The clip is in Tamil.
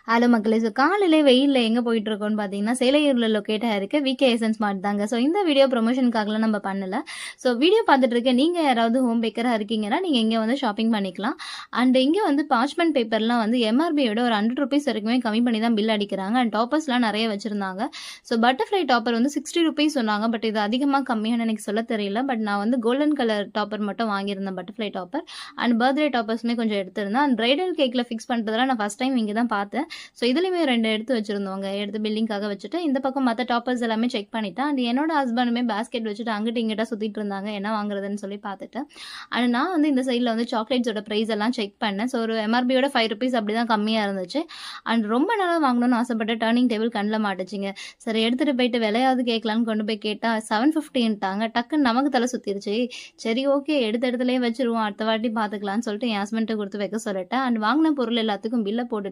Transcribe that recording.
ஹலோ மக்களே! காலையிலே வெயில்ல எங்க போயிட்டுருக்கோம்னு பார்த்தீங்கன்னா, சேலையூர்ல லொக்கேட் ஆயிருக்கு விகே எசன்ஸ் மார்ட் தாங்க. இந்த வீடியோ ப்ரமோஷனுக்காகலாம் நம்ம பண்ணல. வீடியோ பார்த்துட்டு இருக்க நீங்க யாராவது ஹோம் பேக்கரா இருக்கீங்கன்னா, நீங்க இங்க வந்து ஷாப்பிங் பண்ணிக்கலாம். அண்ட் இங்க வந்து பார்ச்மென்ட் பேப்பர்லாம் வந்து எம்ஆர்பியோட ஒரு ₹100 வரைக்குமே கம்மி பண்ணி தான் பில் அடிக்கிறாங்க. அண்ட் டாப்பர்ஸ்லாம் நெறைய வச்சிருந்தாங்க. பட்டர்ஃப்ளை டாப்பர் வந்து ₹60 சொன்னாங்க. பட் இது அதிகமா கம்மியான்னு எனக்கு சொல்ல தெரியல. பட் நான் வந்து கோல்டன் கலர் டாப்பர் மட்டும் வாங்கியிருந்தேன் பட்டர்ஃப்ளை டாப்பர். அண்ட் பர்த்டே டாப்பர்ஸுமே கொஞ்சம் எடுத்திருந்தேன். அண்ட் பிரைடல் கேக்ல ஃபிக்ஸ் பண்றதெல்லாம் நான் ஃபர்ஸ்ட் டைம் இங்க தான் பார்த்தேன். இதுலயுமே 2 எடுத்து வச்சிருந்தோங்க. எடுத்து பில்லிங்காக வச்சுட்டு, இந்த பக்கம் மத்த டாப்பர்ஸ் எல்லாமே செக் பண்ணிட்டேன். அண்ட் என்னோட ஹஸ்பண்டுமே பேஸ்கெட் வச்சுட்டு அங்கிட்டு இங்கிட்ட சுத்திட்டு இருந்தாங்க. என்ன வாங்குறதுன்னு சொல்லி பார்த்துட்டு. அண்ட் நான் வந்து இந்த சைட்ல வந்து சாக்லேட்ஸோட பிரைஸ் எல்லாம் செக் பண்ணேன். ஒரு எம்ஆர்பியோட ₹5 அப்படிதான் கம்மியா இருந்துச்சு. அண்ட் ரொம்ப நாளா வாங்கணும்னு ஆசைப்பட்ட டர்னிங் டேபிள் கண்ல மாட்டுச்சுங்க. சரி எடுத்துட்டு போயிட்டு விலையாவது கேட்கலான்னு கொண்டு போய் கேட்டா 750ன்ட்டாங்க. டக்குன்னு நமக்கு தலை சுத்திருச்சு. சரி ஓகே எடுத்த இடத்துலயே வச்சிருவோம். அடுத்த வாட்டி பார்த்துக்கலாம்னு சொல்லிட்டு என் ஹஸ்பண்ட்ட குடுத்து வைக்க சொல்லிட்டேன். அண்ட் வாங்கின பொருள் எல்லாத்துக்கும் பில்ல போட்டுட்டு